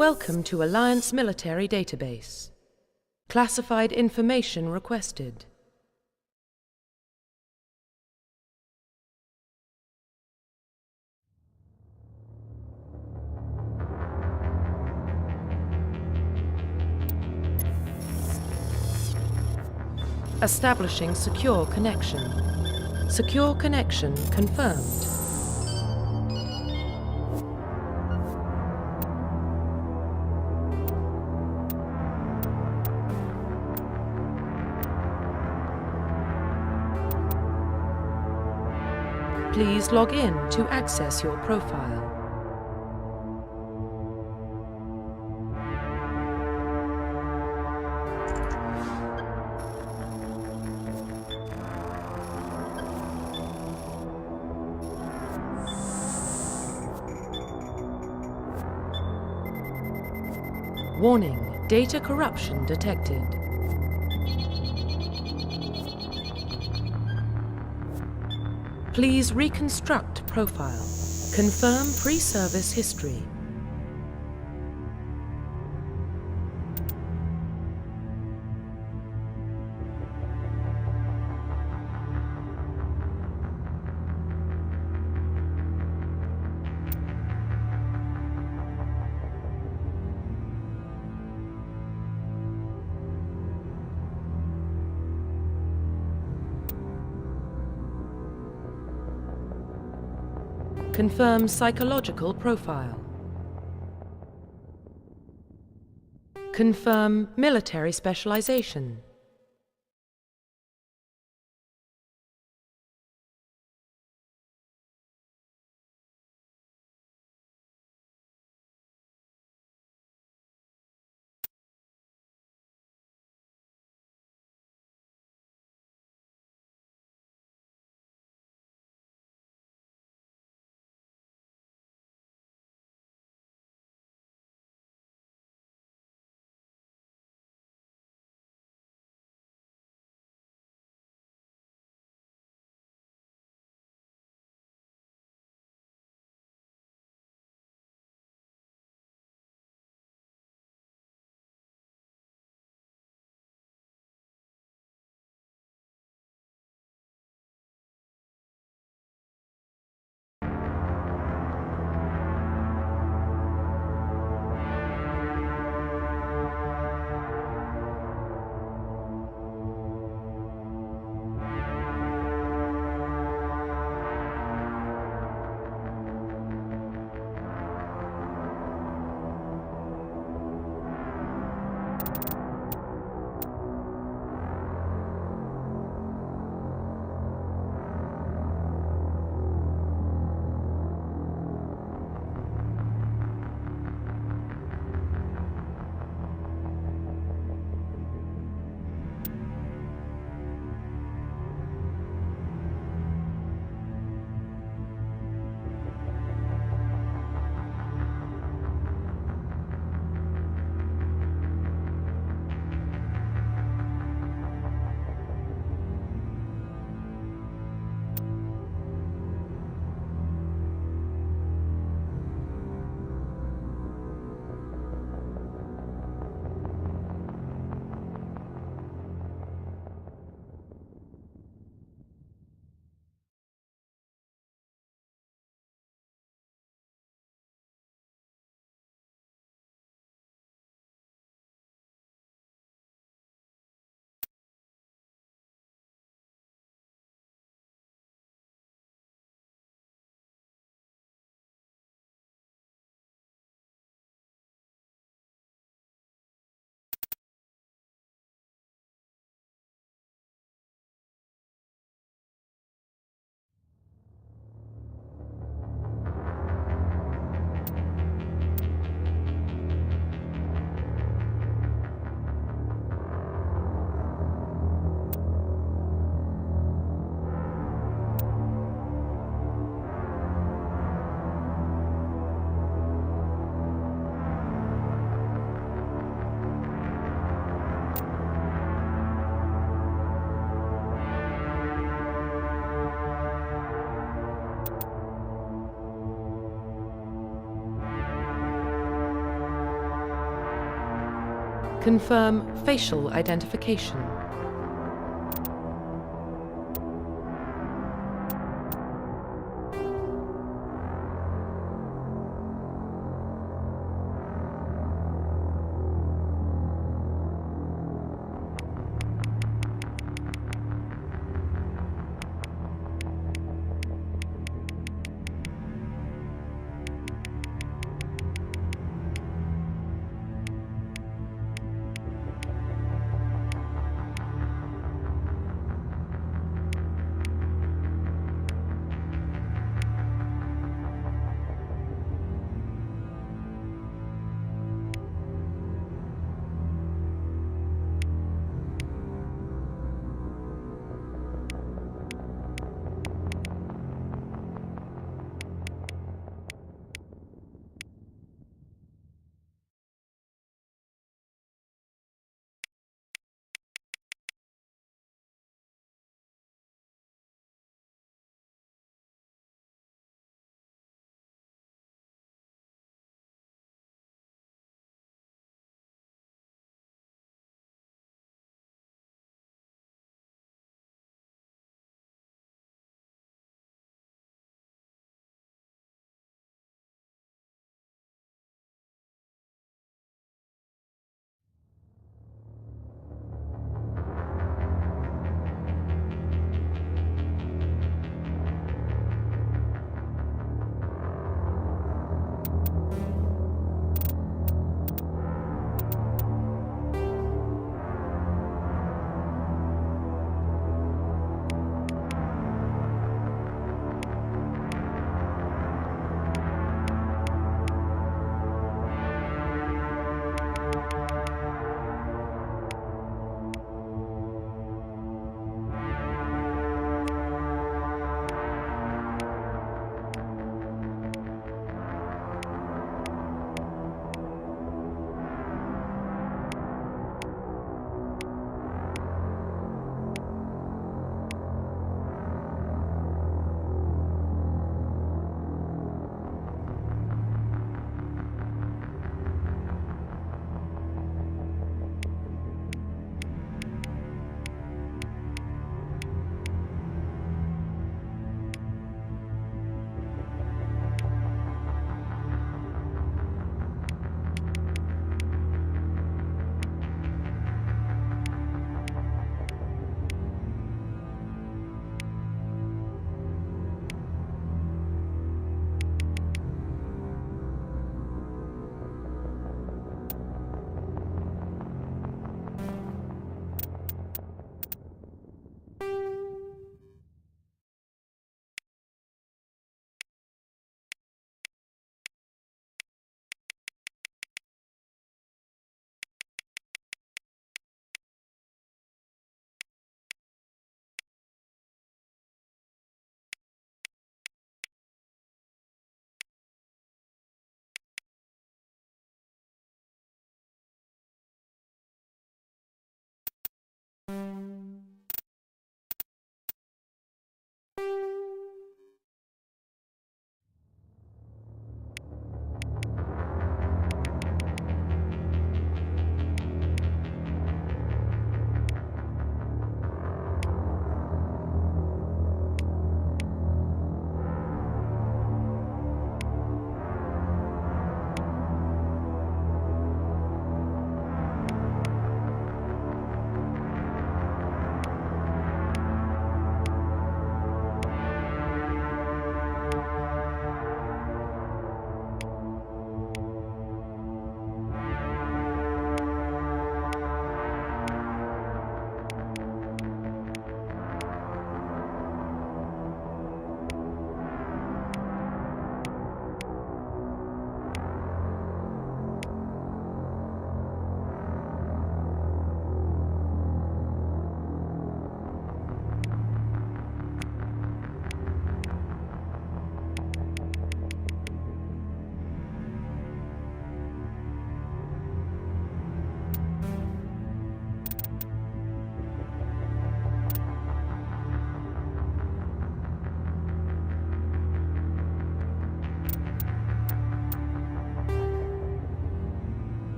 Welcome to Alliance Military Database. Classified information requested. Establishing secure connection. Secure connection confirmed. Please log in to access your profile. Warning, data corruption detected. Please reconstruct profile. Confirm pre-service history. Confirm psychological profile. Confirm military specialization. Confirm facial identification.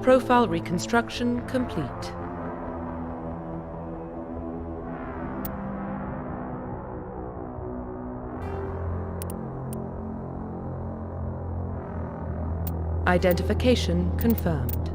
Profile reconstruction complete. Identification confirmed.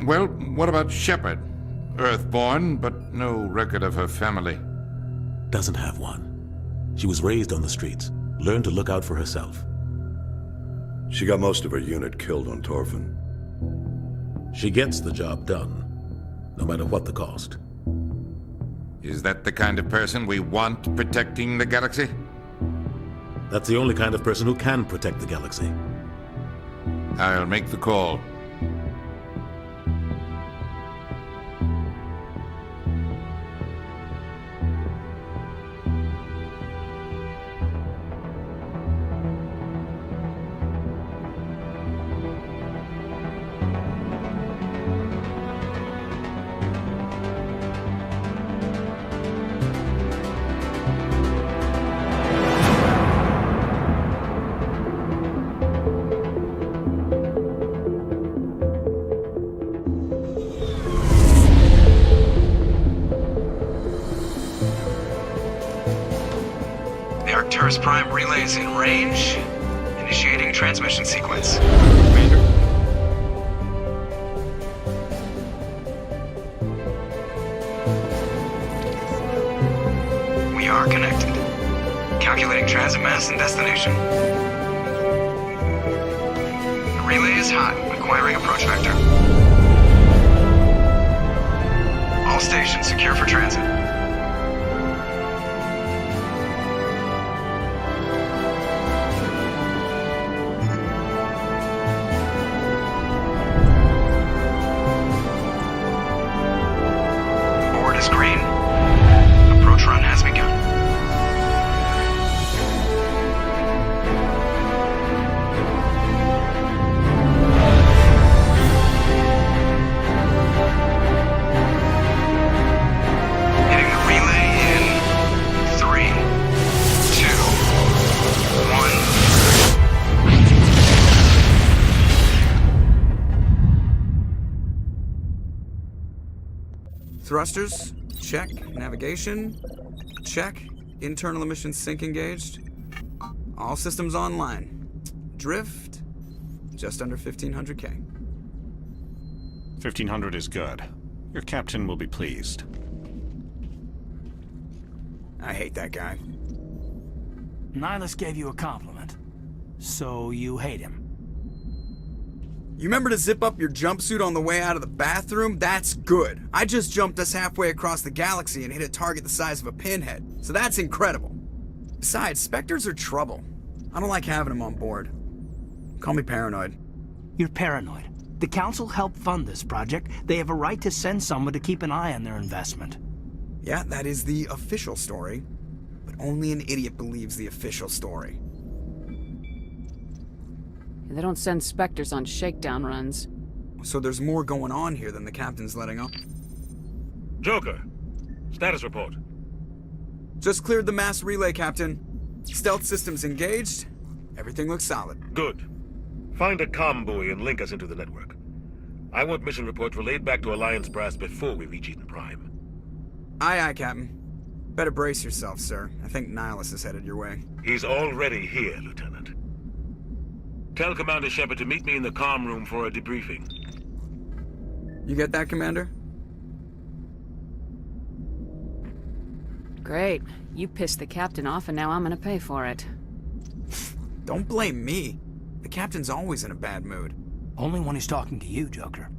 Well, what about Shepard? Earthborn, but no record of her family. Doesn't have one. She was raised on the streets, learned to look out for herself. She got most of her unit killed on Torfin. She gets the job done, no matter what the cost. Is that the kind of person we want protecting the galaxy? That's the only kind of person who can protect the galaxy. I'll make the call. Arcturus Prime relays in range. Initiating transmission sequence. Commander? We are connected. Calculating transit mass and destination. The relay is hot, acquiring approach vector. All stations secure for transit. Green. Approach run has begun. Hitting the relay in 3, 2, 1. Thrusters. Check. Navigation. Check. Internal emissions sync engaged. All systems online. Drift. Just under 1500K. 1500 is good. Your captain will be pleased. I hate that guy. Nihilus gave you a compliment. So you hate him. You remember to zip up your jumpsuit on the way out of the bathroom? That's good. I just jumped us halfway across the galaxy and hit a target the size of a pinhead. So that's incredible. Besides, Spectres are trouble. I don't like having them on board. Call me paranoid. You're paranoid. The Council helped fund this project. They have a right to send someone to keep an eye on their investment. Yeah, that is the official story. But only an idiot believes the official story. They don't send Spectres on shakedown runs. So there's more going on here than the captain's letting on. Joker, status report. Just cleared the mass relay, Captain. Stealth systems engaged. Everything looks solid. Good. Find a comm buoy and link us into the network. I want mission reports relayed back to Alliance Brass before we reach Eden Prime. Aye, aye, Captain. Better brace yourself, sir. I think Nihilus is headed your way. He's already here, Lieutenant. Tell Commander Shepard to meet me in the comm room for a debriefing. You get that, Commander? Great. You pissed the captain off and now I'm gonna pay for it. Don't blame me. The captain's always in a bad mood. Only when he's talking to you, Joker.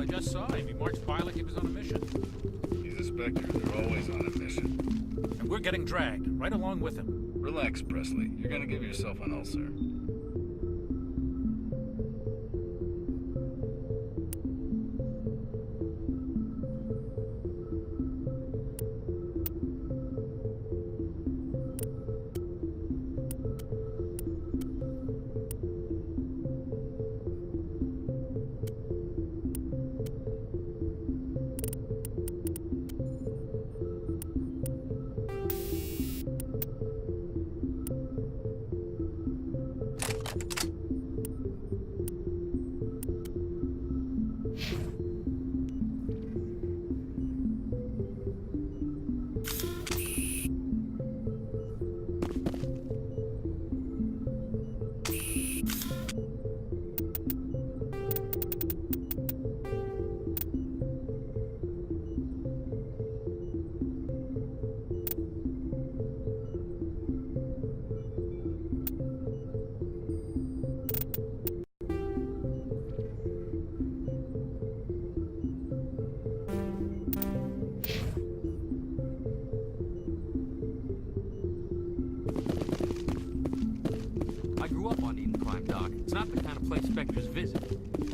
I just saw him. He marched by like he was on a mission. He's a Spectre. They're always on a mission. And we're getting dragged, right along with him. Relax, Presley. You're gonna give yourself an ulcer. I grew up on Eden Prime, Doc. It's not the kind of place Spectres visit.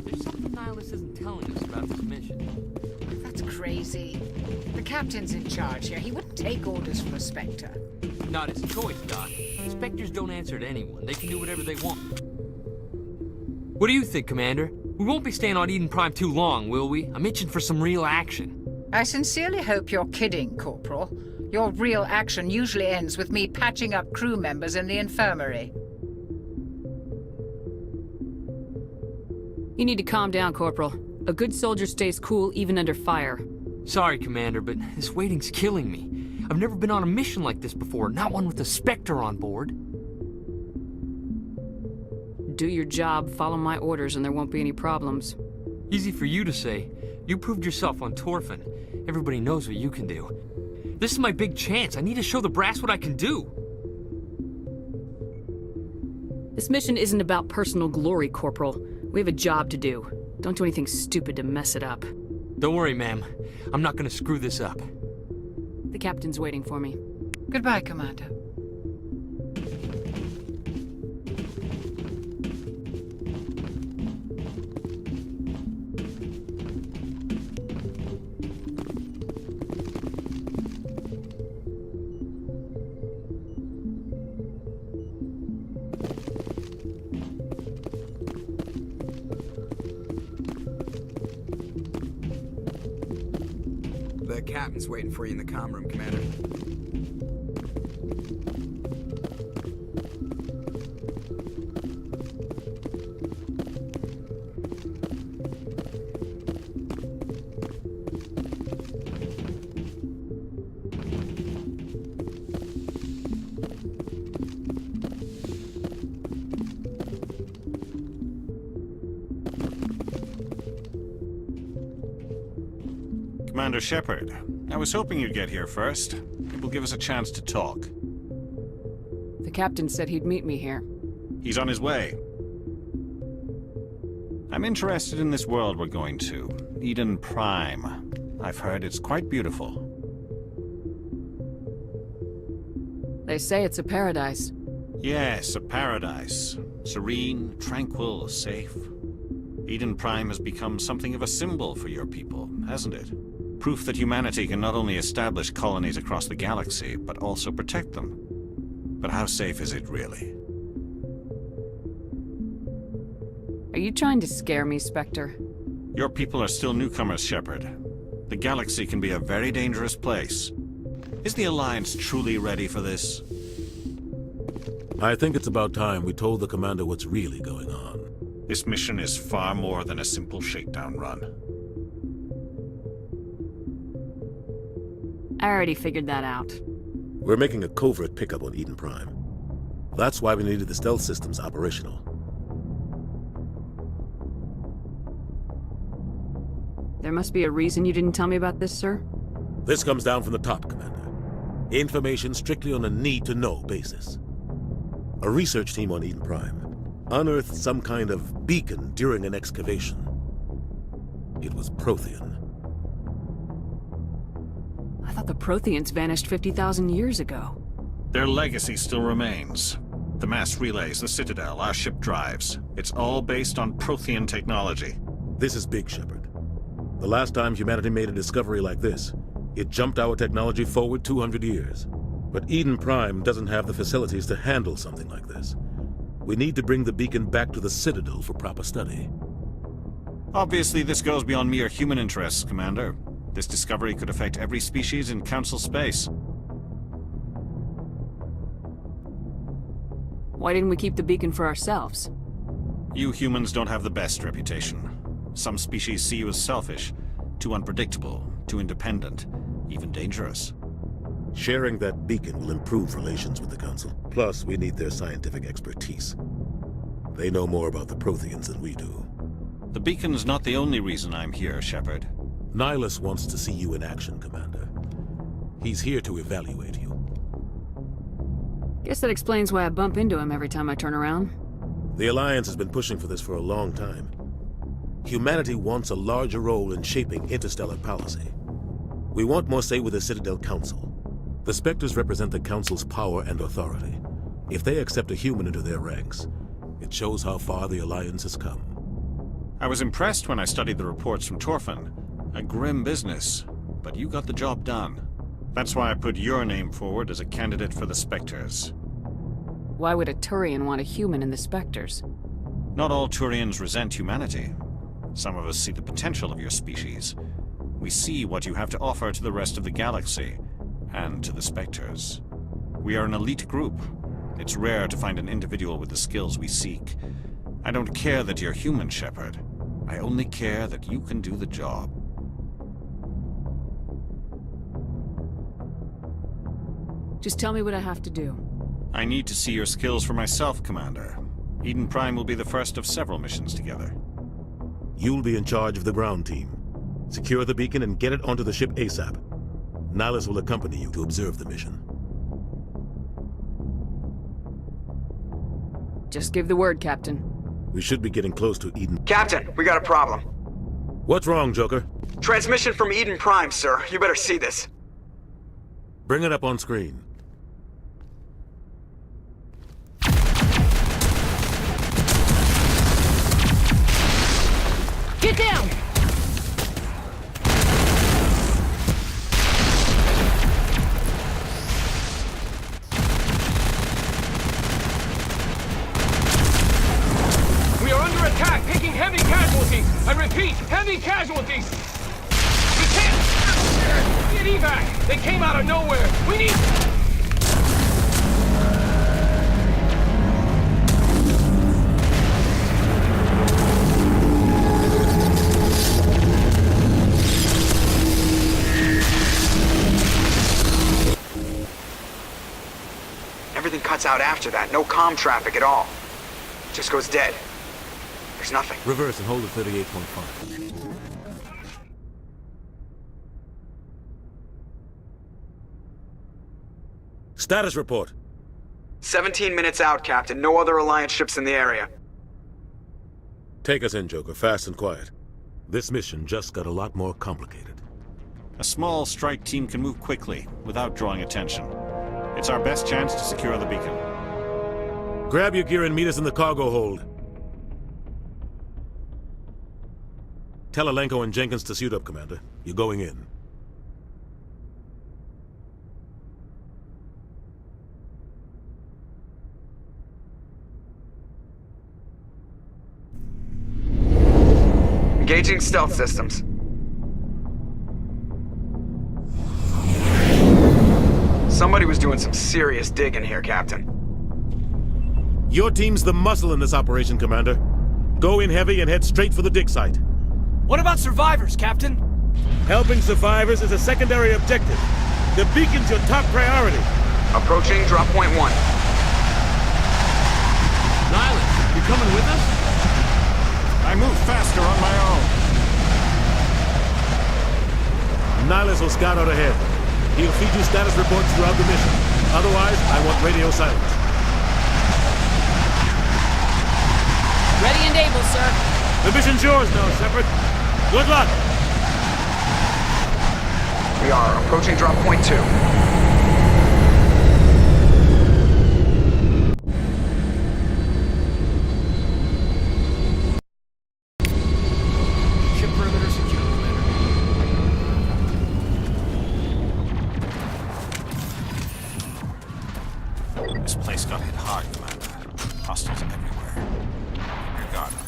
There's something Nihilus isn't telling us about this mission. That's crazy. The captain's in charge here. He wouldn't take orders from a Spectre. Not his choice, Doc. Spectres don't answer to anyone. They can do whatever they want. What do you think, Commander? We won't be staying on Eden Prime too long, will we? I'm itching for some real action. I sincerely hope you're kidding, Corporal. Your real action usually ends with me patching up crew members in the infirmary. You need to calm down, Corporal. A good soldier stays cool even under fire. Sorry, Commander, but this waiting's killing me. I've never been on a mission like this before, not one with a Spectre on board. Do your job, follow my orders, and there won't be any problems. Easy for you to say. You proved yourself on Torfin. Everybody knows what you can do. This is my big chance. I need to show the brass what I can do. This mission isn't about personal glory, Corporal. We have a job to do. Don't do anything stupid to mess it up. Don't worry, ma'am. I'm not gonna screw this up. The captain's waiting for me. Goodbye, Commander. The captain's waiting for you in the comm room, Commander. Commander Shepard, I was hoping you'd get here first. It will give us a chance to talk. The captain said he'd meet me here. He's on his way. I'm interested in this world we're going to, Eden Prime. I've heard it's quite beautiful. They say it's a paradise. Yes, a paradise. Serene, tranquil, safe. Eden Prime has become something of a symbol for your people, hasn't it? Proof that humanity can not only establish colonies across the galaxy, but also protect them. But how safe is it really? Are you trying to scare me, Spectre? Your people are still newcomers, Shepard. The galaxy can be a very dangerous place. Is the Alliance truly ready for this? I think it's about time we told the commander what's really going on. This mission is far more than a simple shakedown run. I already figured that out. We're making a covert pickup on Eden Prime. That's why we needed the stealth systems operational. There must be a reason you didn't tell me about this, sir? This comes down from the top, Commander. Information strictly on a need-to-know basis. A research team on Eden Prime unearthed some kind of beacon during an excavation. it was Prothean. I thought the Protheans vanished 50,000 years ago. Their legacy still remains. The mass relays, the Citadel, our ship drives. It's all based on Prothean technology. This is big, Shepard. The last time humanity made a discovery like this, it jumped our technology forward 200 years. But Eden Prime doesn't have the facilities to handle something like this. We need to bring the beacon back to the Citadel for proper study. Obviously, this goes beyond mere human interests, Commander. This discovery could affect every species in Council space. Why didn't we keep the beacon for ourselves? You humans don't have the best reputation. Some species see you as selfish, too unpredictable, too independent, even dangerous. Sharing that beacon will improve relations with the Council. Plus, we need their scientific expertise. They know more about the Protheans than we do. The beacon's not the only reason I'm here, Shepard. Nihilus wants to see you in action, Commander. He's here to evaluate you. Guess that explains why I bump into him every time I turn around. The Alliance has been pushing for this for a long time. Humanity wants a larger role in shaping interstellar policy. We want more say with the Citadel Council. The Spectres represent the Council's power and authority. If they accept a human into their ranks, it shows how far the Alliance has come. I was impressed when I studied the reports from Torfan. A grim business, but you got the job done. That's why I put your name forward as a candidate for the Spectres. Why would a Turian want a human in the Spectres? Not all Turians resent humanity. Some of us see the potential of your species. We see what you have to offer to the rest of the galaxy, and to the Spectres. We are an elite group. It's rare to find an individual with the skills we seek. I don't care that you're human, Shepard. I only care that you can do the job. Just tell me what I have to do. I need to see your skills for myself, Commander. Eden Prime will be the first of several missions together. You'll be in charge of the ground team. Secure the beacon and get it onto the ship ASAP. Nihilus will accompany you to observe the mission. Just give the word, Captain. We should be getting close to Eden. Captain, we got a problem. What's wrong, Joker? Transmission from Eden Prime, sir. You better see this. Bring it up on screen. Get down! We are under attack, taking heavy casualties. I repeat, heavy casualties. We can't get evac. They came out of nowhere. We need... Everything cuts out after that. No comm traffic at all. Just goes dead. There's nothing. Reverse and hold at 38.5. Status report. 17 minutes out, Captain. No other Alliance ships in the area. Take us in, Joker, fast and quiet. This mission just got a lot more complicated. A small strike team can move quickly, without drawing attention. It's our best chance to secure the beacon. Grab your gear and meet us in the cargo hold. Tell Alenko and Jenkins to suit up, Commander. You're going in. Engaging stealth systems. Somebody was doing some serious digging here, Captain. Your team's the muscle in this operation, Commander. Go in heavy and head straight for the dig site. What about survivors, Captain? Helping survivors is a secondary objective. The beacon's your top priority. Approaching drop point 1. Nihilus, you coming with us? I move faster on my own. Nihilus will scout out ahead. He'll feed you status reports throughout the mission. Otherwise, I want radio silence. Ready and able, sir. The mission's yours now, Shepard. Good luck! We are approaching drop point 2. Ship perimeter secure, Commander. This place got hit hard, Commander. Hostiles everywhere. Keep your guard up.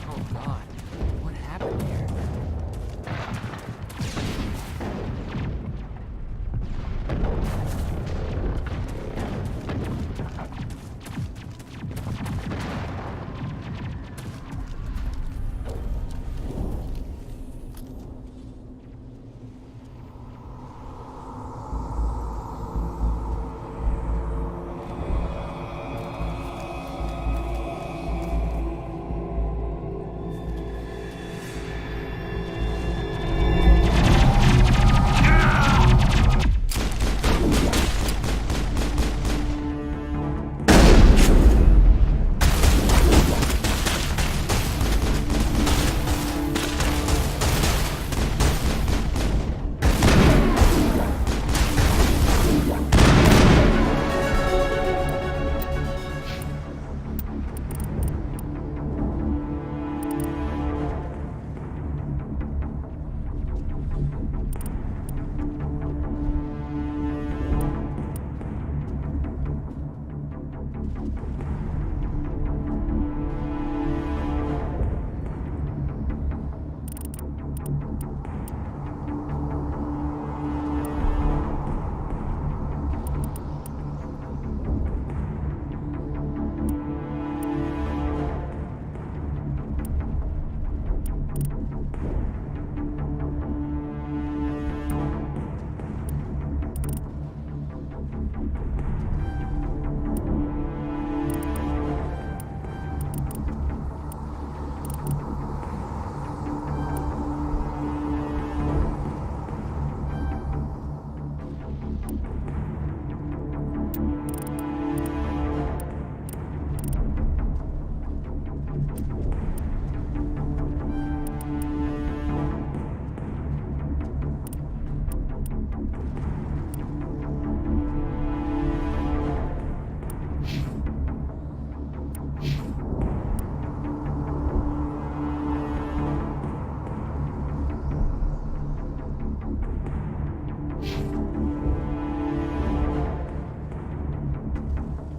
Oh God, what happened here?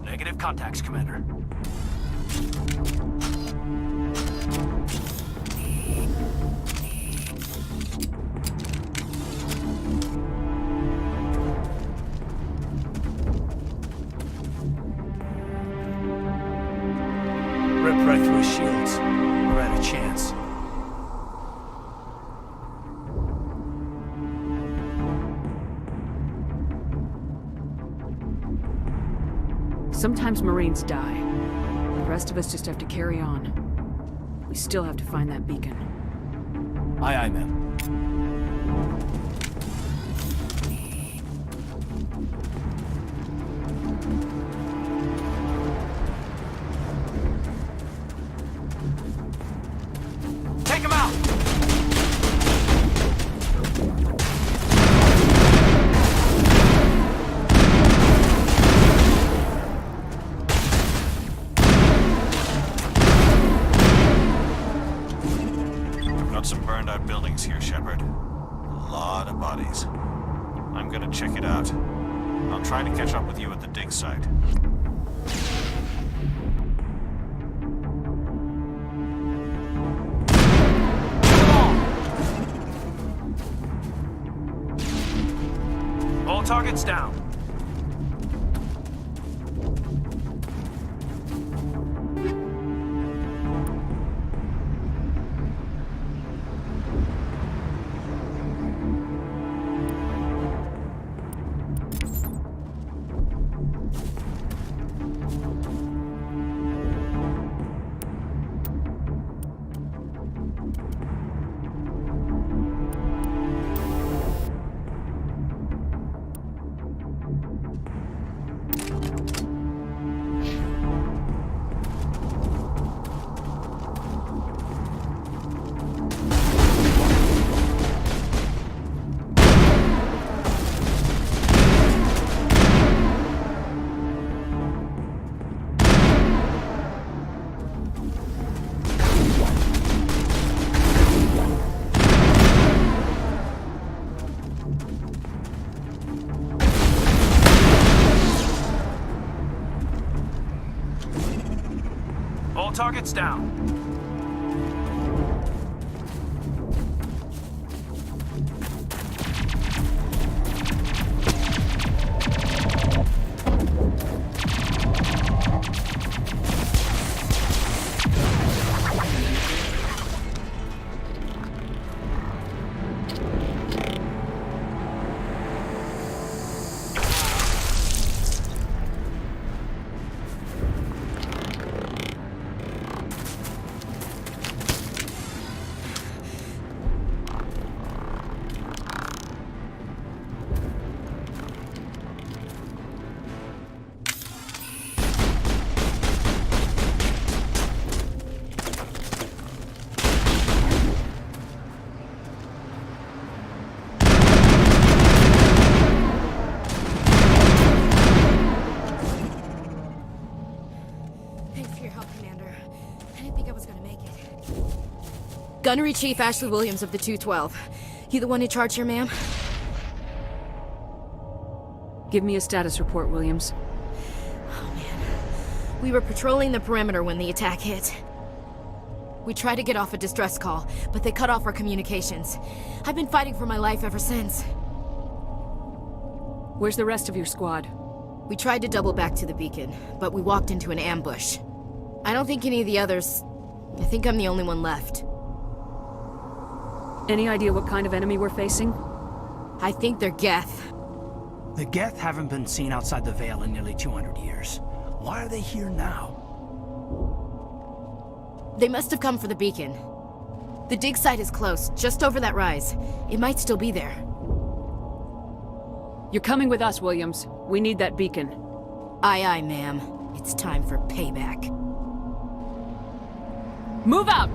Negative contacts, Commander. Ripped right through his shields. We're out of chance. Sometimes Marines die. The rest of us just have to carry on. We still have to find that beacon. Aye, aye, ma'am. Take him out! Got some burned out buildings here, Shepard. A lot of bodies. I'm gonna check it out. I'll try to catch up with you at the dig site. All targets down. All targets down. Gunnery Chief Ashley Williams of the 212. You the one in charge here, ma'am? Give me a status report, Williams. Oh, man. We were patrolling the perimeter when the attack hit. We tried to get off a distress call, but they cut off our communications. I've been fighting for my life ever since. Where's the rest of your squad? We tried to double back to the beacon, but we walked into an ambush. I don't think any of the others... I think I'm the only one left. Any idea what kind of enemy we're facing? I think they're Geth. The Geth haven't been seen outside the Veil in nearly 200 years. Why are they here now? They must have come for the beacon. The dig site is close, just over that rise. It might still be there. You're coming with us, Williams. We need that beacon. Aye, aye, ma'am. It's time for payback. Move out!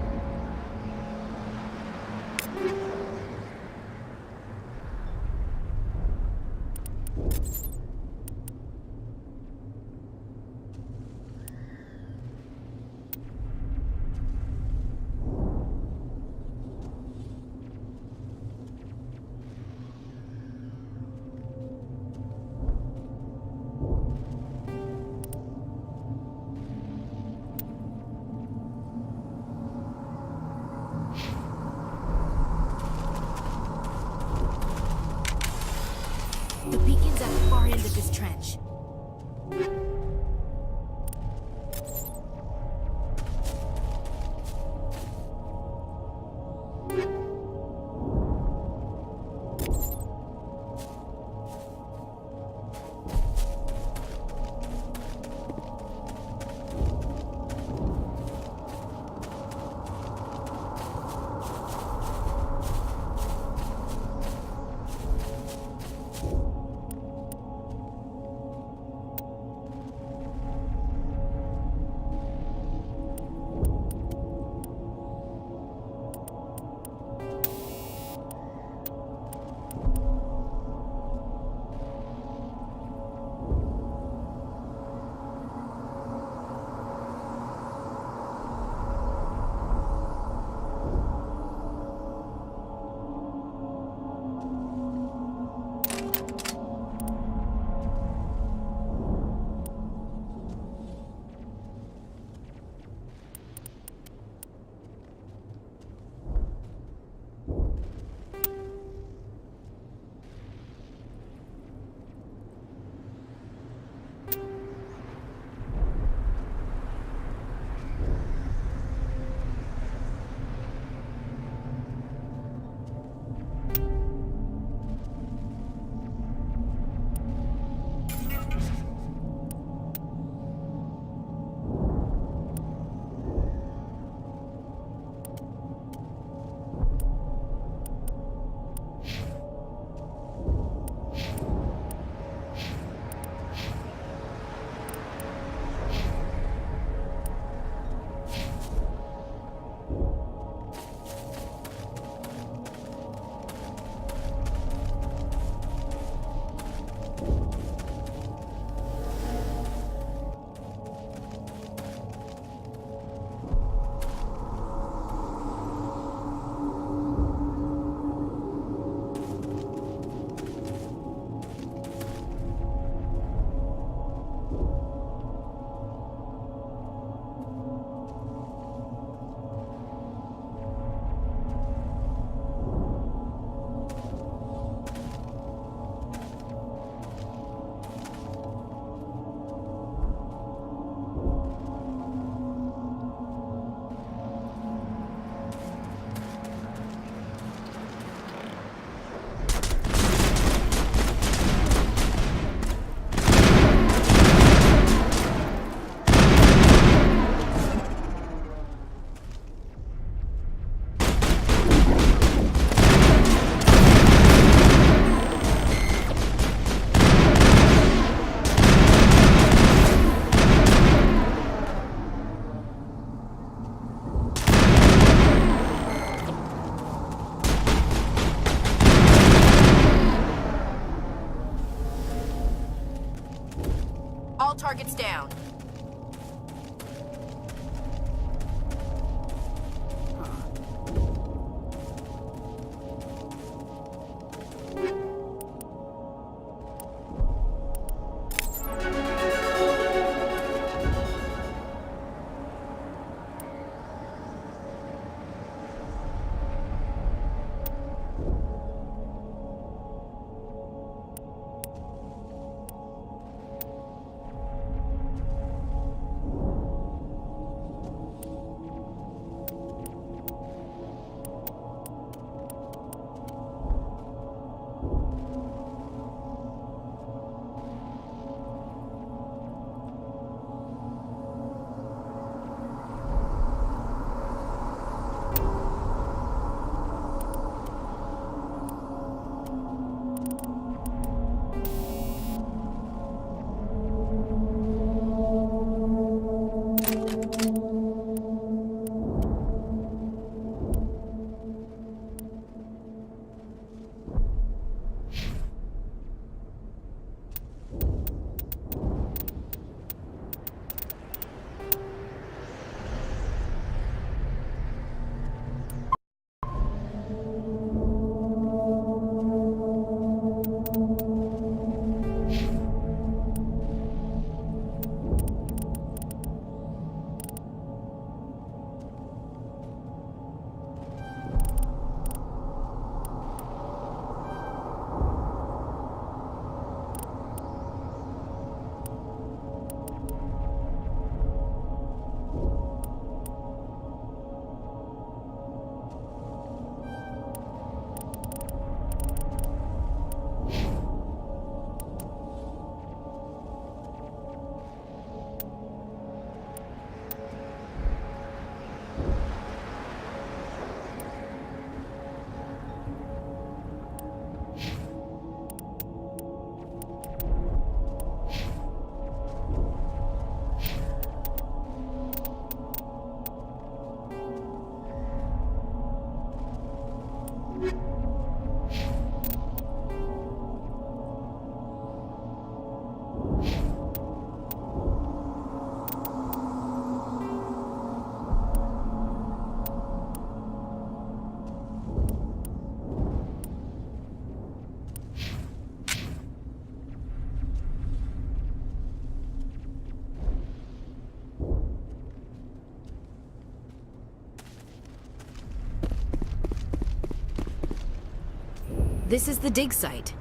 This is the dig site.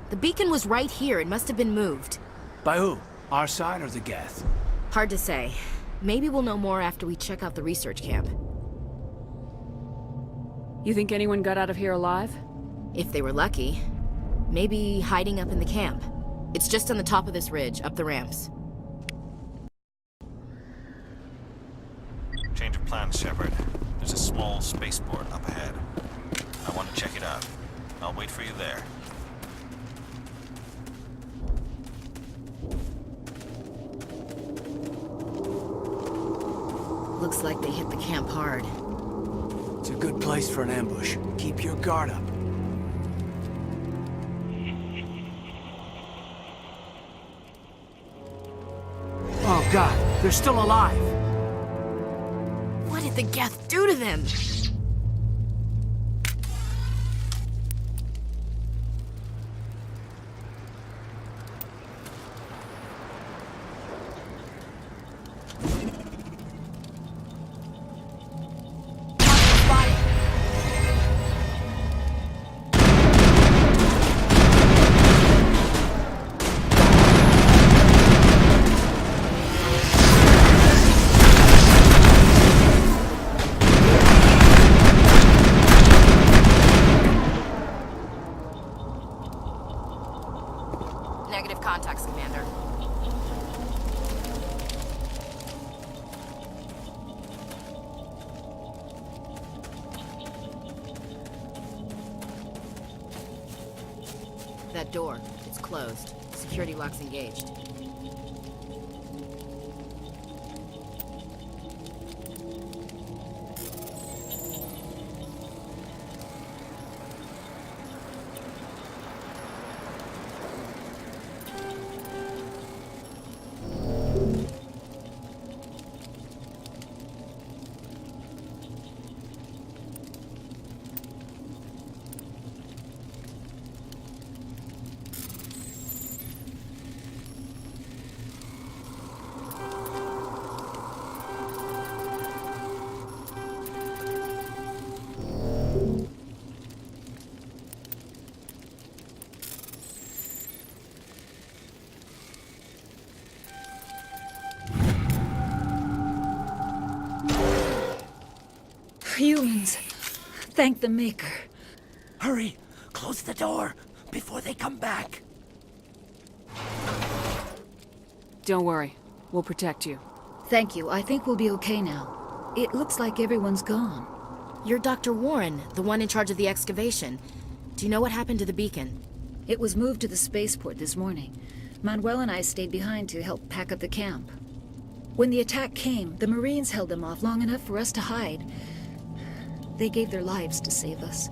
The beacon was right here. It must have been moved. By who? Our side or the Geth? Hard to say. Maybe we'll know more after we check out the research camp. You think anyone got out of here alive? If they were lucky. Maybe hiding up in the camp. It's just on the top of this ridge, up the ramps. Change of plans, Shepard. There's a small spaceport up ahead. I want to check it out. I'll wait for you there. Looks like they hit the camp hard. It's a good place for an ambush. Keep your guard up. Oh God, they're still alive! What did the Geth do to them? Negative contacts, Commander. That door, it's closed. Security lock's engaged. Humans. Thank the Maker. Hurry! Close the door before they come back. Don't worry. We'll protect you. Thank you. I think we'll be okay now. It looks like everyone's gone. You're Dr. Warren, the one in charge of the excavation. Do you know what happened to the beacon? It was moved to the spaceport this morning. Manuel and I stayed behind to help pack up the camp. When the attack came, the Marines held them off long enough for us to hide. They gave their lives to save us.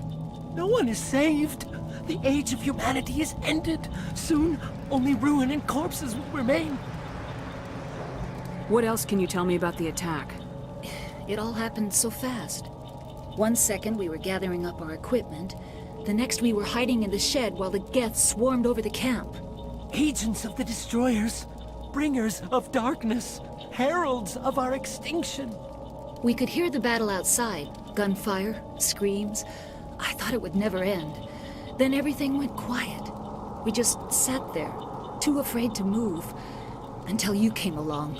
No one is saved. The age of humanity is ended. Soon, only ruin and corpses will remain. What else can you tell me about the attack? It all happened so fast. 1 second we were gathering up our equipment. The next we were hiding in the shed while the Geth swarmed over the camp. Agents of the Destroyers. Bringers of darkness. Heralds of our extinction. We could hear the battle outside. Gunfire, screams. I thought it would never end. Then everything went quiet. We just sat there, too afraid to move, until you came along.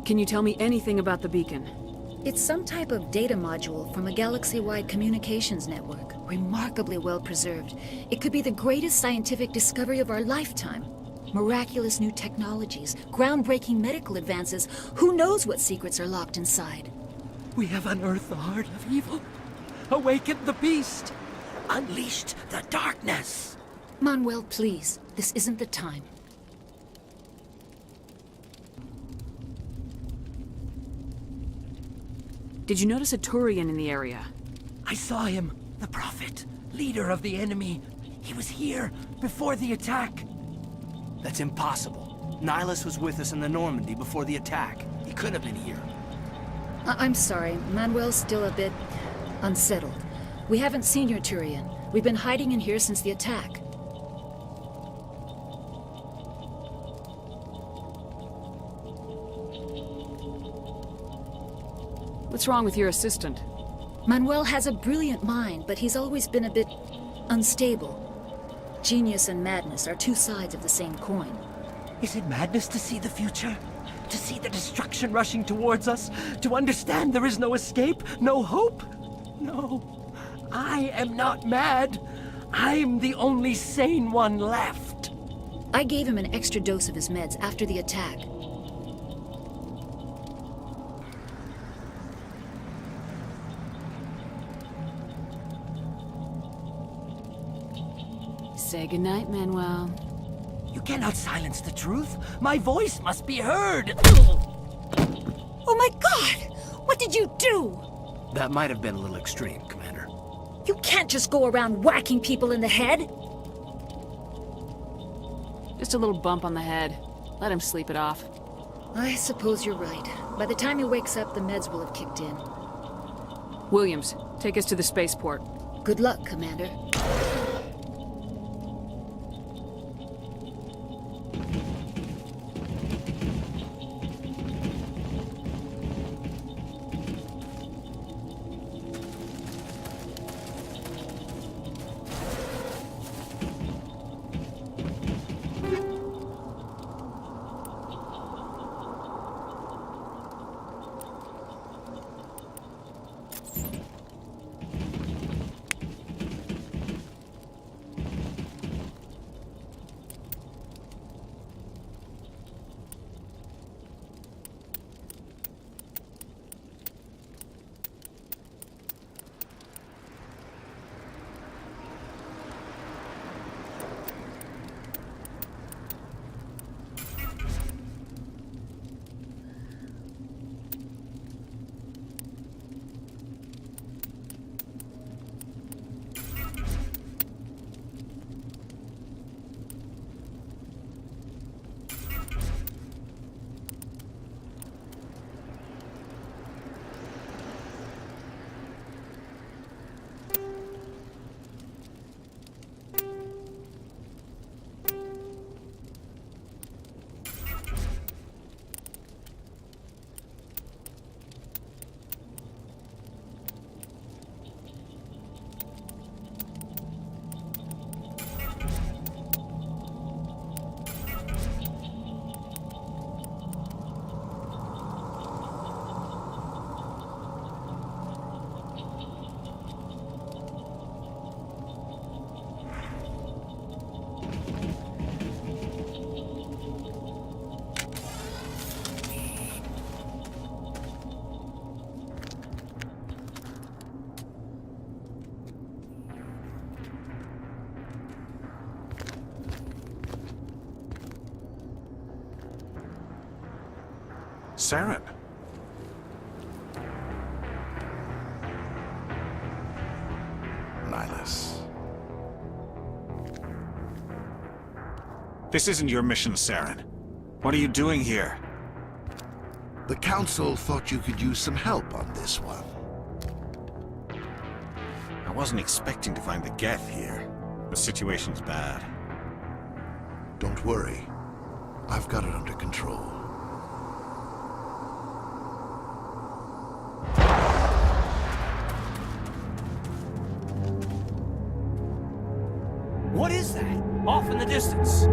Can you tell me anything about the beacon? It's some type of data module from a galaxy-wide communications network. Remarkably well preserved. It could be the greatest scientific discovery of our lifetime. Miraculous new technologies, groundbreaking medical advances. Who knows what secrets are locked inside? We have unearthed the heart of evil, awakened the beast, unleashed the darkness. Manuel, please. This isn't the time. Did you notice a Turian in the area? I saw him, the Prophet, leader of the enemy. He was here before the attack. That's impossible. Nihilus was with us in the Normandy before the attack. He could have been here. I'm sorry. Manuel's still a bit unsettled. We haven't seen your Turian. We've been hiding in here since the attack. What's wrong with your assistant? Manuel has a brilliant mind, but he's always been a bit unstable. Genius and madness are two sides of the same coin. Is it madness to see the future? To see the destruction rushing towards us? To understand there is no escape? No hope? No. I am not mad. I'm the only sane one left. I gave him an extra dose of his meds after the attack. Say goodnight, Manuel. You cannot silence the truth. My voice must be heard. Oh my God! What did you do? That might have been a little extreme, Commander. You can't just go around whacking people in the head. Just a little bump on the head. Let him sleep it off. I suppose you're right. By the time he wakes up, the meds will have kicked in. Williams, take us to the spaceport. Good luck, Commander. Saren. Nihilus. This isn't your mission, Saren. What are you doing here? The Council thought you could use some help on this one. I wasn't expecting to find the Geth here. The situation's bad. Don't worry. I've got it under control. What is that? Off in the distance.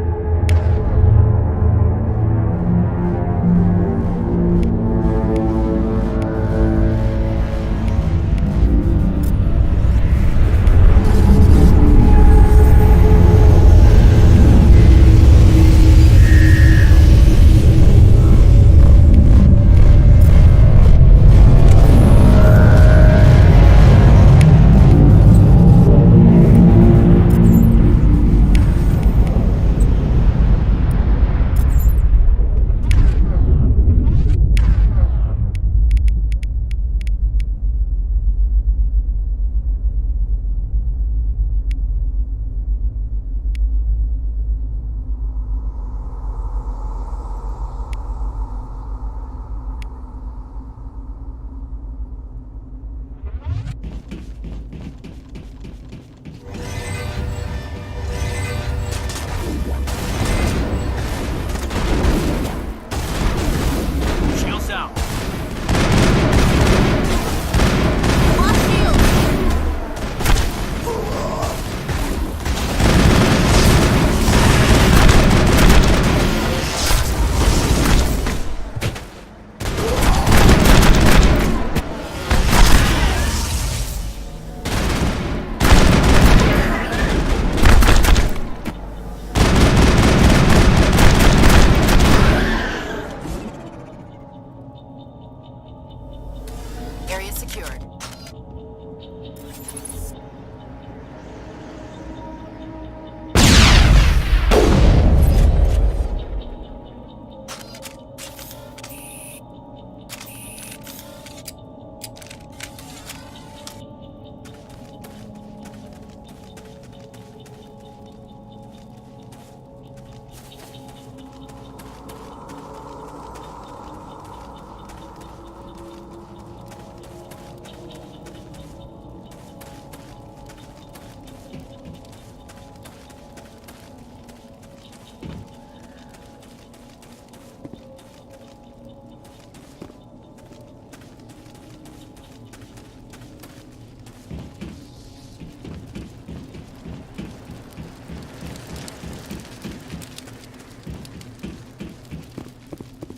secured.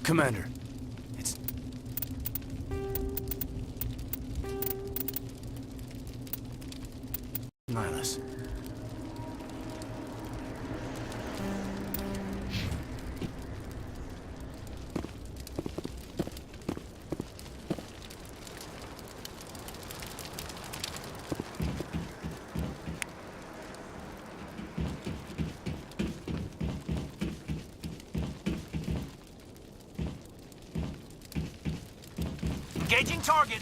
Commander, Nihilus. Engaging target.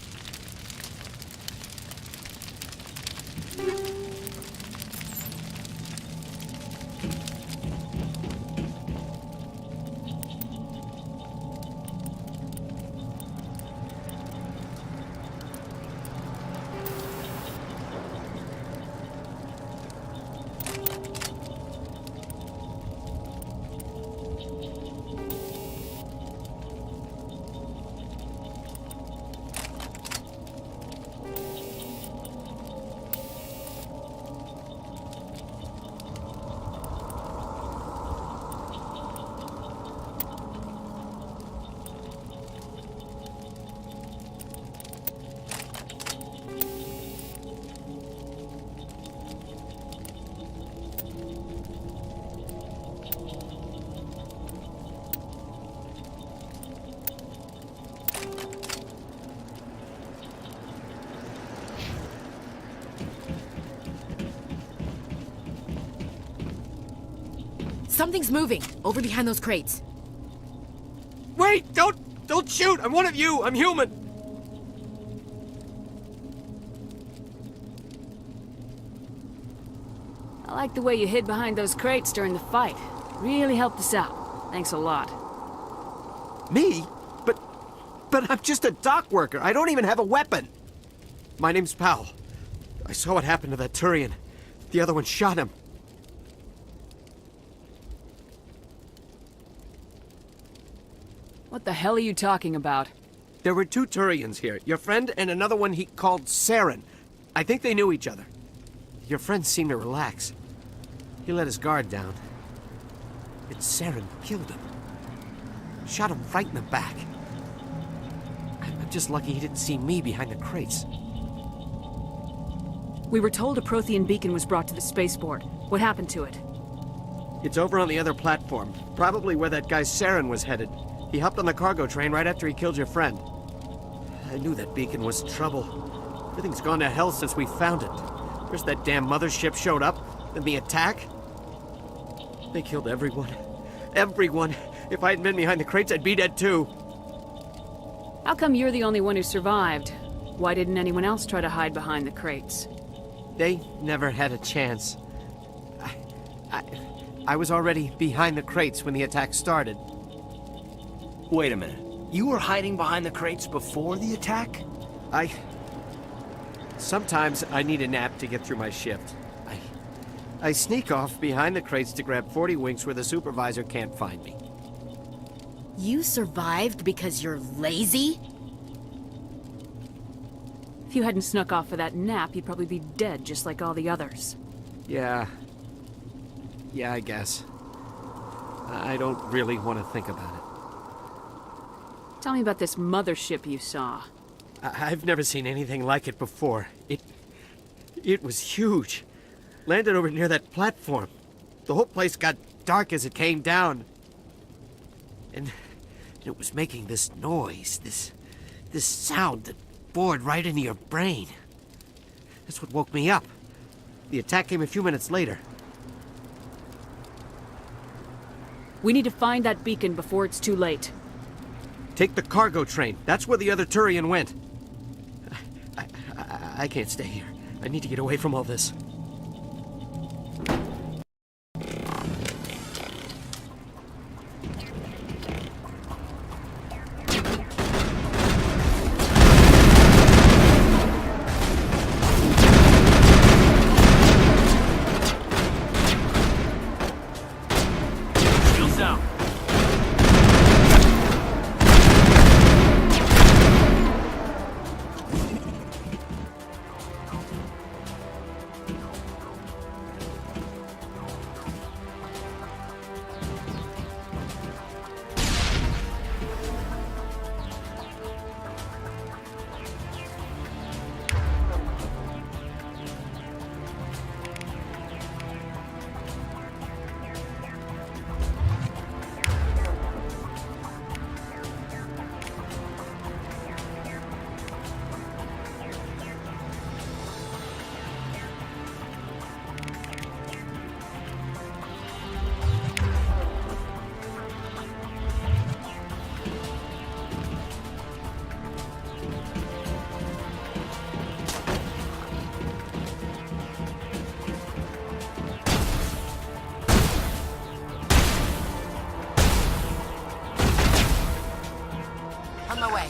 Something's moving, over behind those crates. Wait! Don't shoot! I'm one of you! I'm human! I like the way you hid behind those crates during the fight. Really helped us out. Thanks a lot. Me? But I'm just a dock worker. I don't even have a weapon. My name's Powell. I saw what happened to that Turian. The other one shot him. What the hell are you talking about? There were two Turians here. Your friend and another one he called Saren. I think they knew each other. Your friend seemed to relax. He let his guard down. Yet Saren killed him. Shot him right in the back. I'm just lucky he didn't see me behind the crates. We were told a Prothean beacon was brought to the spaceport. What happened to it? It's over on the other platform. Probably where that guy Saren was headed. He hopped on the cargo train right after he killed your friend. I knew that beacon was trouble. Everything's gone to hell since we found it. First that damn mothership showed up, then the attack. They killed everyone. Everyone. If I hadn't been behind the crates, I'd be dead too. How come you're the only one who survived? Why didn't anyone else try to hide behind the crates? They never had a chance. I was already behind the crates when the attack started. Wait a minute. You were hiding behind the crates before the attack? Sometimes I need a nap to get through my shift. I sneak off behind the crates to grab 40 winks where the supervisor can't find me. You survived because you're lazy? If you hadn't snuck off for that nap, you'd probably be dead just like all the others. Yeah, I guess. I don't really want to think about it. Tell me about this mothership you saw. I've never seen anything like it before. It was huge. Landed over near that platform. The whole place got dark as it came down. And it was making this noise, this sound that bored right into your brain. That's what woke me up. The attack came a few minutes later. We need to find that beacon before it's too late. Take the cargo train. That's where the other Turian went. I can't stay here. I need to get away from all this. On my way.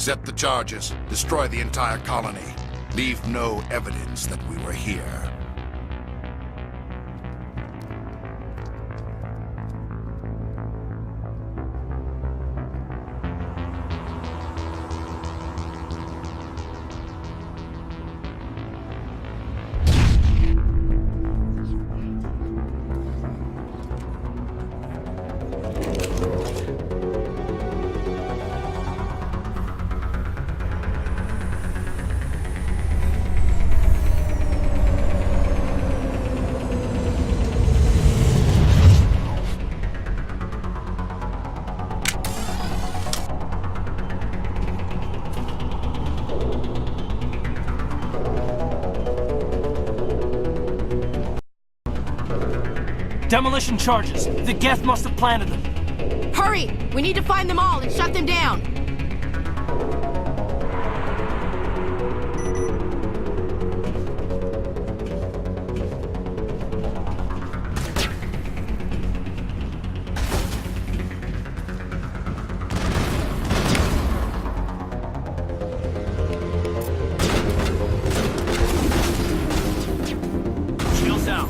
Set the charges. Destroy the entire colony. Leave no evidence that we were here. Demolition charges. The Geth must have planted them. Hurry! We need to find them all and shut them down! Shields out.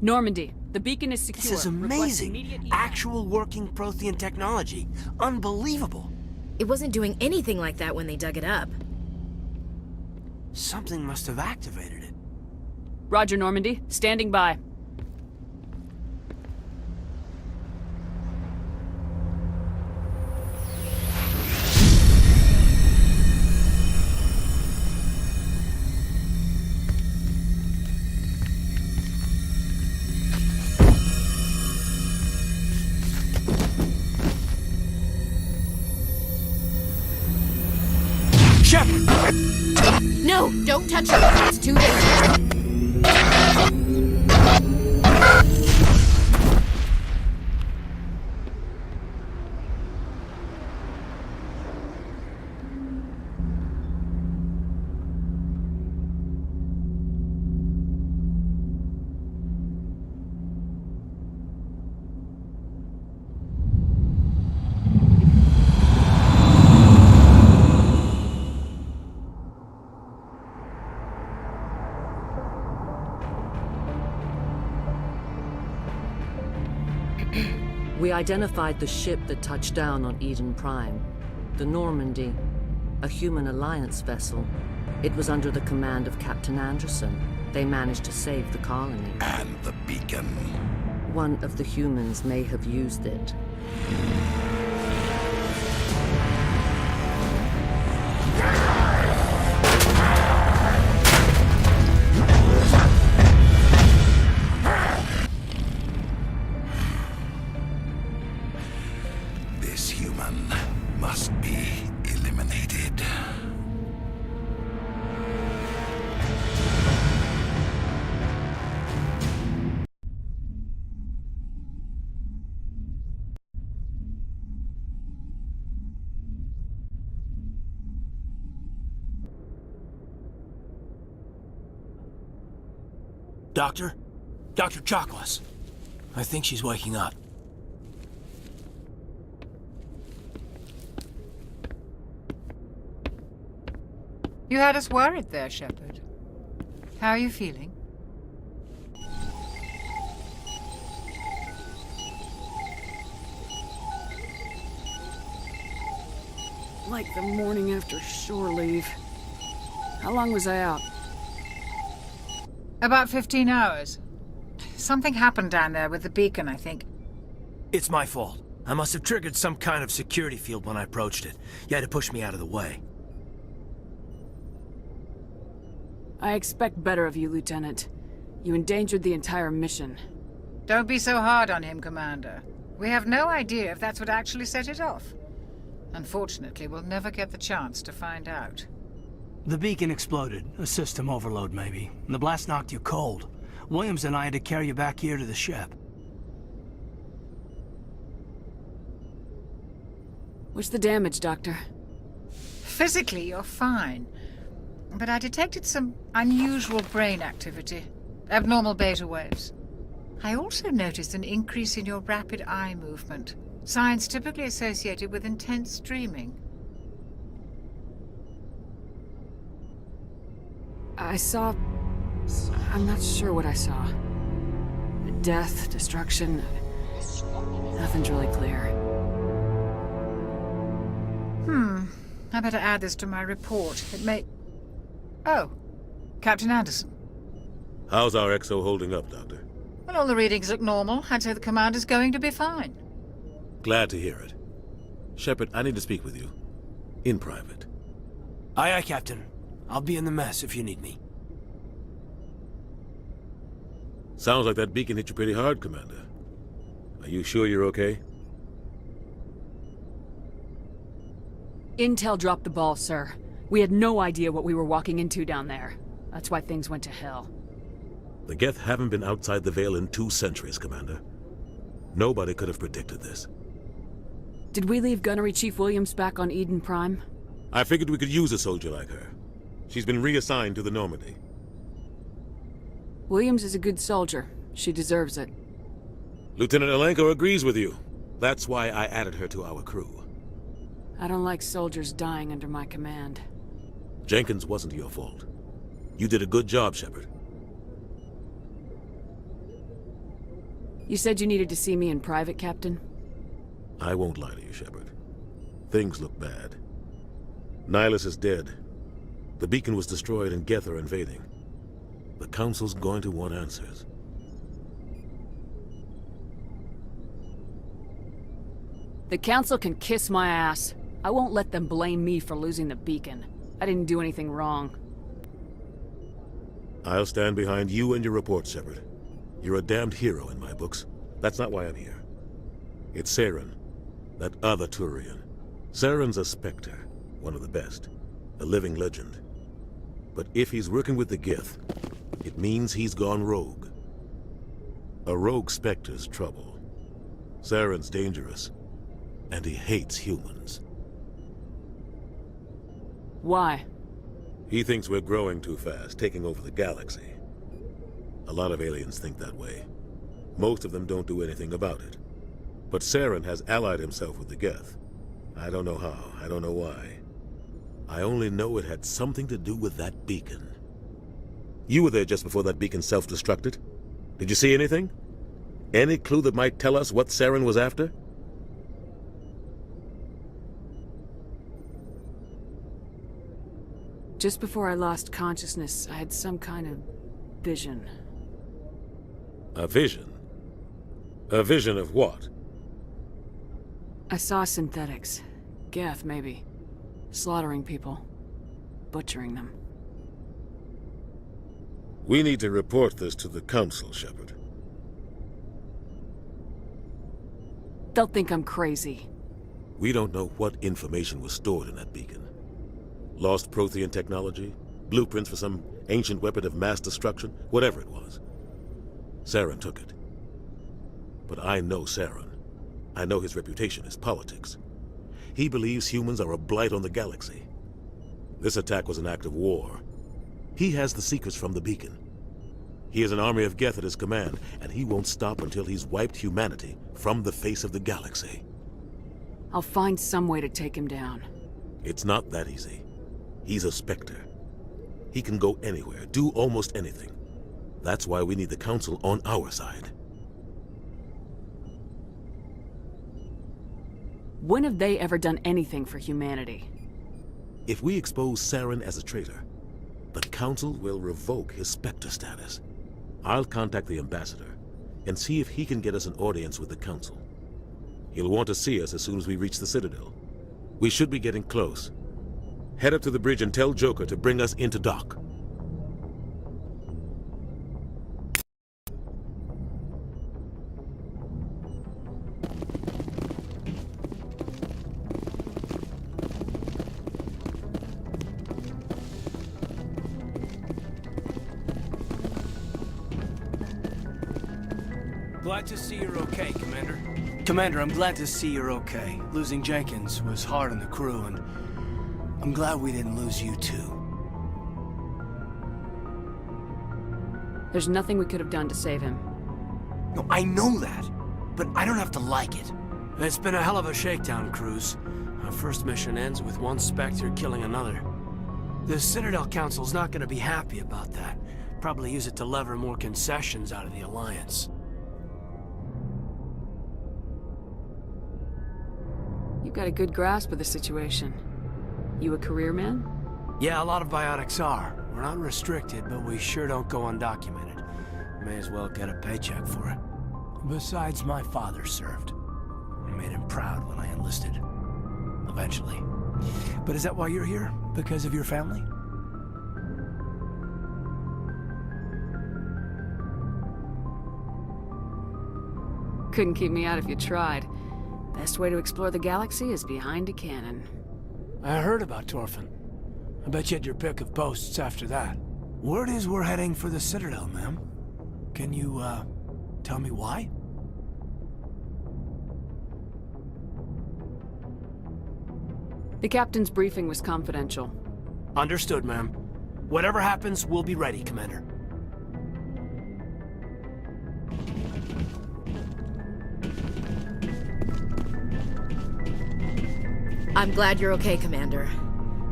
Normandy, the beacon is secure. This is Request amazing. immediate evac. Actual working Prothean technology. Unbelievable. It wasn't doing anything like that when they dug it up. Something must have activated it. Roger, Normandy. Standing by. No, don't touch her. It's too dangerous. We identified the ship that touched down on Eden Prime. The Normandy, a human alliance vessel. It was under the command of Captain Anderson. They managed to save the colony. And the beacon. One of the humans may have used it. This human must be eliminated. Doctor? Dr. Chakwas. I think she's waking up. You had us worried there, Shepard. How are you feeling? Like the morning after shore leave. How long was I out? About 15 hours. Something happened down there with the beacon, I think. It's my fault. I must have triggered some kind of security field when I approached it. You had to push me out of the way. I expect better of you, Lieutenant. You endangered the entire mission. Don't be so hard on him, Commander. We have no idea if that's what actually set it off. Unfortunately, we'll never get the chance to find out. The beacon exploded. A system overload, maybe. The blast knocked you cold. Williams and I had to carry you back here to the ship. What's the damage, Doctor? Physically, you're fine. But I detected some unusual brain activity. Abnormal beta waves. I also noticed an increase in your rapid eye movement. Signs typically associated with intense dreaming. I saw... I'm not sure what I saw. Death, destruction... Nothing's really clear. I better add this to my report. It may... Oh, Captain Anderson. How's our XO holding up, Doctor? Well, all the readings look normal. I'd say the commander's going to be fine. Glad to hear it. Shepard, I need to speak with you. In private. Aye, aye, Captain. I'll be in the mess if you need me. Sounds like that beacon hit you pretty hard, Commander. Are you sure you're okay? Intel dropped the ball, sir. We had no idea what we were walking into down there. That's why things went to hell. The Geth haven't been outside the Veil in 2 centuries, Commander. Nobody could have predicted this. Did we leave Gunnery Chief Williams back on Eden Prime? I figured we could use a soldier like her. She's been reassigned to the Normandy. Williams is a good soldier. She deserves it. Lieutenant Alenko agrees with you. That's why I added her to our crew. I don't like soldiers dying under my command. Jenkins wasn't your fault. You did a good job, Shepard. You said you needed to see me in private, Captain? I won't lie to you, Shepard. Things look bad. Nihilus is dead. The beacon was destroyed and Geth are invading. The Council's going to want answers. The Council can kiss my ass. I won't let them blame me for losing the beacon. I didn't do anything wrong. I'll stand behind you and your report, Shepard. You're a damned hero in my books. That's not why I'm here. It's Saren, that other Turian. Saren's a Spectre, one of the best, a living legend. But if he's working with the Geth, it means he's gone rogue. A rogue Spectre's trouble. Saren's dangerous, and he hates humans. Why? He thinks we're growing too fast, taking over the galaxy. A lot of aliens think that way. Most of them don't do anything about it. But Saren has allied himself with the Geth. I don't know how, I don't know why. I only know it had something to do with that beacon. You were there just before that beacon self-destructed. Did you see anything? Any clue that might tell us what Saren was after? Just before I lost consciousness, I had some kind of vision. A vision? A vision of what? I saw synthetics. Geth, maybe. Slaughtering people. Butchering them. We need to report this to the Council, Shepard. They'll think I'm crazy. We don't know what information was stored in that beacon. Lost Prothean technology? Blueprints for some ancient weapon of mass destruction? Whatever it was. Saren took it. But I know Saren. I know his reputation is politics. He believes humans are a blight on the galaxy. This attack was an act of war. He has the secrets from the beacon. He has an army of Geth at his command, and he won't stop until he's wiped humanity from the face of the galaxy. I'll find some way to take him down. It's not that easy. He's a Spectre. He can go anywhere, do almost anything. That's why we need the Council on our side. When have they ever done anything for humanity? If we expose Saren as a traitor, the Council will revoke his Spectre status. I'll contact the Ambassador and see if he can get us an audience with the Council. He'll want to see us as soon as we reach the Citadel. We should be getting close. Head up to the bridge and tell Joker to bring us into dock. Glad to see you're okay, Commander. Commander, I'm glad to see you're okay. Losing Jenkins was hard on the crew, and I'm glad we didn't lose you too. There's nothing we could have done to save him. No, I know that, but I don't have to like it. It's been a hell of a shakedown, Cruz. Our first mission ends with one Spectre killing another. The Citadel Council's not gonna be happy about that. Probably use it to lever more concessions out of the Alliance. You've got a good grasp of the situation. You a career man? Yeah, a lot of biotics are. We're not restricted, but we sure don't go undocumented. May as well get a paycheck for it. Besides, my father served. I made him proud when I enlisted. Eventually. But is that why you're here? Because of your family? Couldn't keep me out if you tried. Best way to explore the galaxy is behind a cannon. I heard about Torfin. I bet you had your pick of posts after that. Word is we're heading for the Citadel, ma'am. Can you, tell me why? The captain's briefing was confidential. Understood, ma'am. Whatever happens, we'll be ready, Commander. I'm glad you're okay, Commander.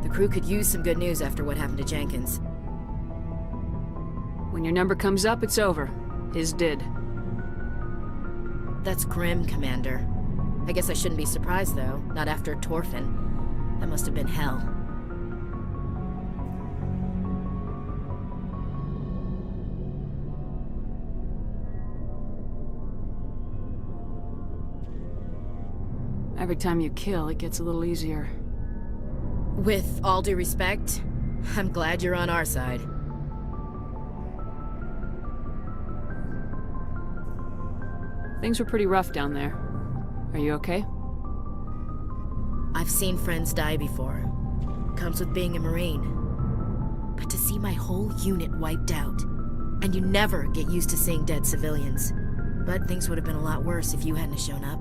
The crew could use some good news after what happened to Jenkins. When your number comes up, it's over. His did. That's grim, Commander. I guess I shouldn't be surprised, though. Not after Torfin. That must have been hell. Every time you kill, it gets a little easier. With all due respect, I'm glad you're on our side. Things were pretty rough down there. Are you okay? I've seen friends die before. Comes with being a Marine. But to see my whole unit wiped out, and you never get used to seeing dead civilians. But things would have been a lot worse if you hadn't shown up.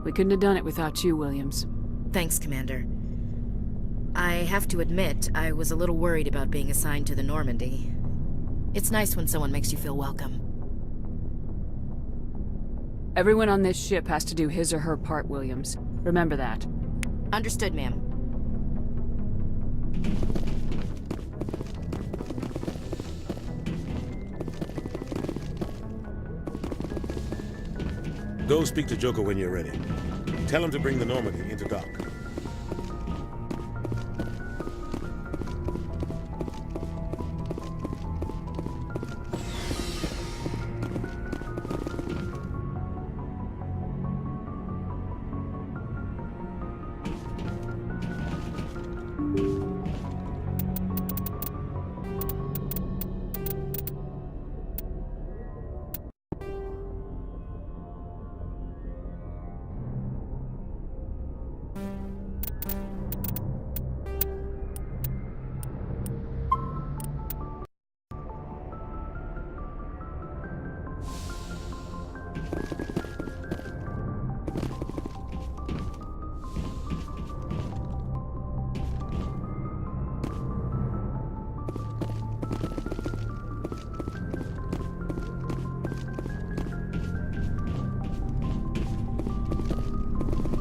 We couldn't have done it without you, Williams. Thanks, Commander. I have to admit, I was a little worried about being assigned to the Normandy. It's nice when someone makes you feel welcome. Everyone on this ship has to do his or her part, Williams. Remember that. Understood, ma'am. Go speak to Joker when you're ready. Tell him to bring the Normandy into dock.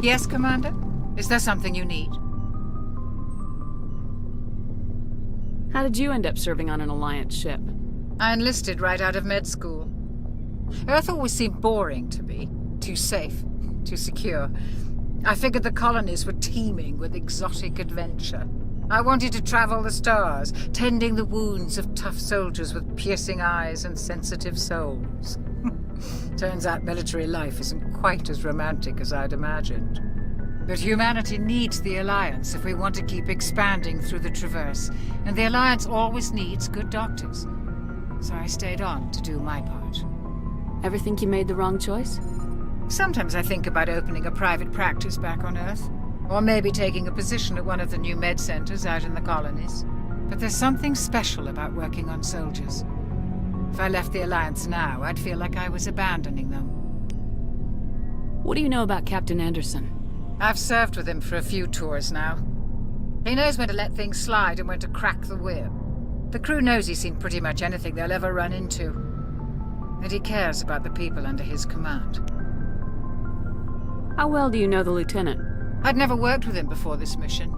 Yes, Commander? Is there something you need? How did you end up serving on an Alliance ship? I enlisted right out of med school. Earth always seemed boring to me. Too safe, too secure. I figured the colonies were teeming with exotic adventure. I wanted to travel the stars, tending the wounds of tough soldiers with piercing eyes and sensitive souls. Turns out military life isn't quite as romantic as I'd imagined. But humanity needs the Alliance if we want to keep expanding through the Traverse, and the Alliance always needs good doctors. So I stayed on to do my part. Ever think you made the wrong choice? Sometimes I think about opening a private practice back on Earth, or maybe taking a position at one of the new med centers out in the colonies. But there's something special about working on soldiers. If I left the Alliance now, I'd feel like I was abandoning them. What do you know about Captain Anderson? I've served with him for a few tours now. He knows when to let things slide and when to crack the whip. The crew knows he's seen pretty much anything they'll ever run into. And he cares about the people under his command. How well do you know the lieutenant? I'd never worked with him before this mission.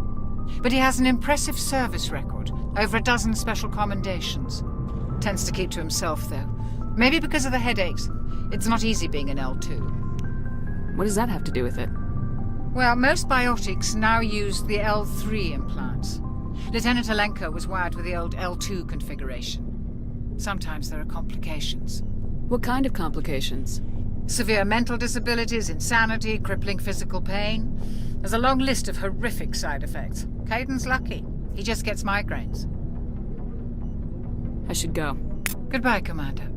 But he has an impressive service record, over a dozen special commendations. Tends to keep to himself, though. Maybe because of the headaches. It's not easy being an L2. What does that have to do with it? Well, most biotics now use the L3 implants. Lieutenant Alenko was wired with the old L2 configuration. Sometimes there are complications. What kind of complications? Severe mental disabilities, insanity, crippling physical pain. There's a long list of horrific side effects. Caden's lucky. He just gets migraines. I should go. Goodbye, Commander.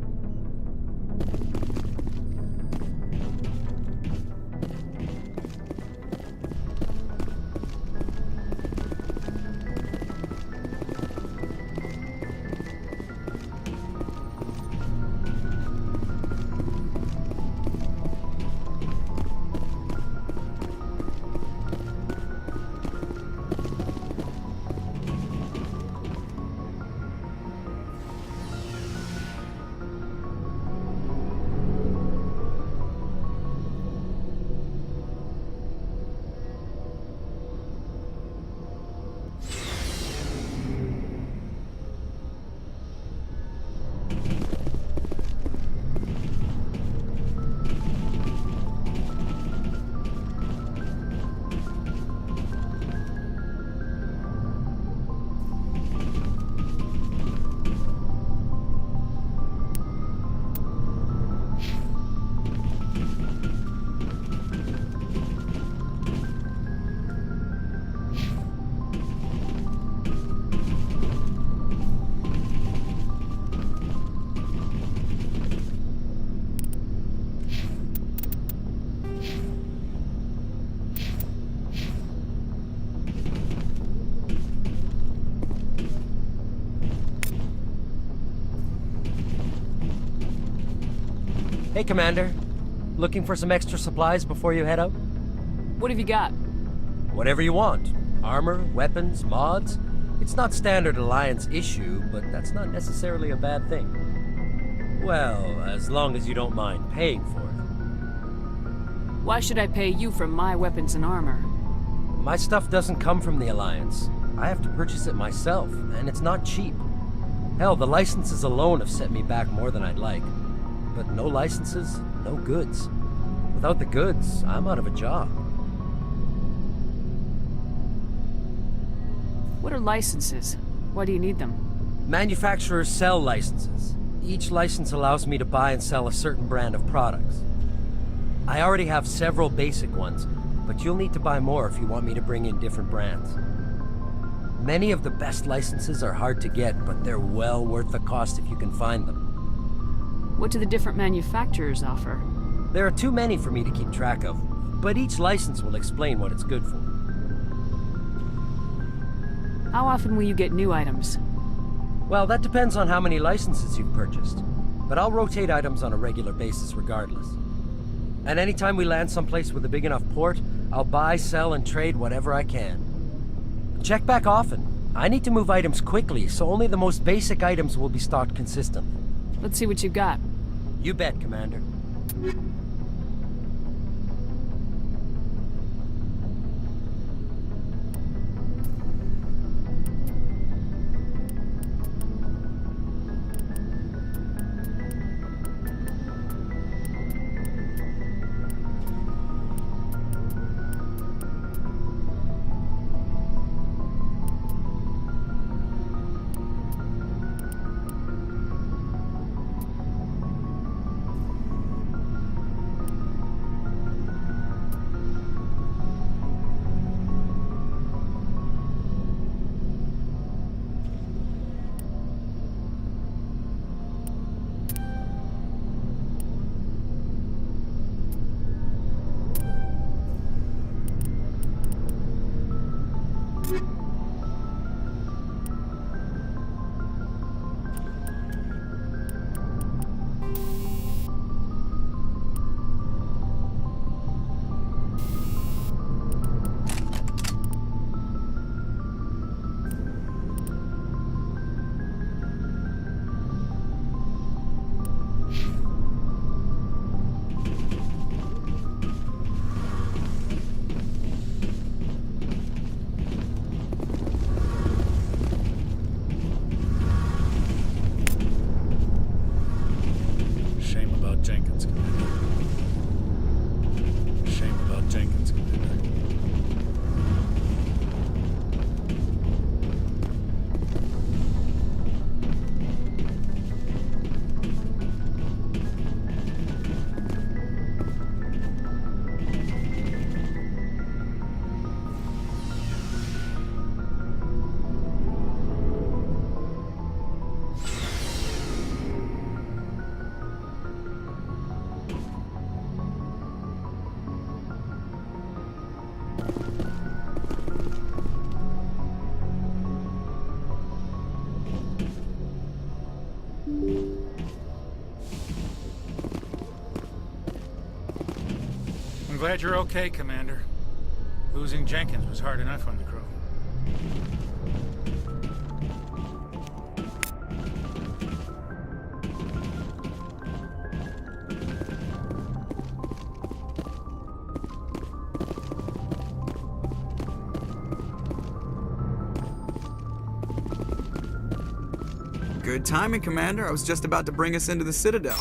Hey, Commander. Looking for some extra supplies before you head out? What have you got? Whatever you want. Armor, weapons, mods. It's not standard Alliance issue, but that's not necessarily a bad thing. Well, as long as you don't mind paying for it. Why should I pay you for my weapons and armor? My stuff doesn't come from the Alliance. I have to purchase it myself, and it's not cheap. Hell, the licenses alone have set me back more than I'd like. But no licenses, no goods. Without the goods, I'm out of a job. What are licenses? Why do you need them? Manufacturers sell licenses. Each license allows me to buy and sell a certain brand of products. I already have several basic ones, but you'll need to buy more if you want me to bring in different brands. Many of the best licenses are hard to get, but they're well worth the cost if you can find them. What do the different manufacturers offer? There are too many for me to keep track of, but each license will explain what it's good for. How often will you get new items? Well, that depends on how many licenses you've purchased, but I'll rotate items on a regular basis regardless. And anytime we land someplace with a big enough port, I'll buy, sell, and trade whatever I can. Check back often. I need to move items quickly, so only the most basic items will be stocked consistently. Let's see what you got. You bet, Commander. I'm glad you're okay, Commander. Losing Jenkins was hard enough on the crew. Good timing, Commander. I was just about to bring us into the Citadel.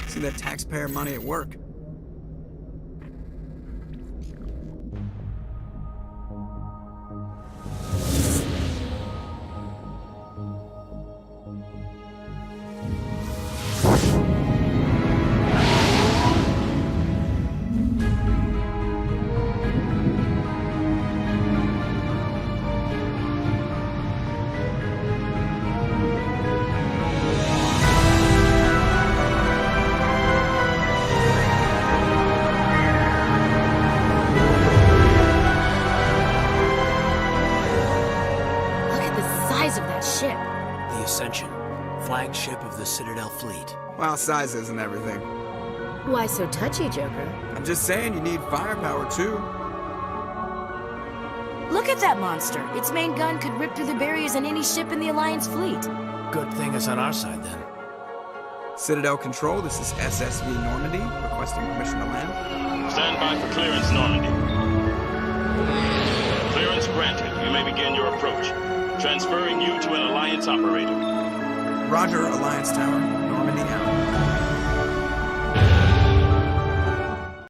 See that taxpayer money at work. Flagship of the Citadel fleet. Well, size isn't everything. Why so touchy, Joker? I'm just saying you need firepower, too. Look at that monster. Its main gun could rip through the barriers in any ship in the Alliance fleet. Good thing it's on our side, then. Citadel Control, this is SSV Normandy, requesting permission to land. Stand by for clearance, Normandy. Clearance granted. You may begin your approach. Transferring you to an Alliance operator. Roger, Alliance Tower. Normandy out.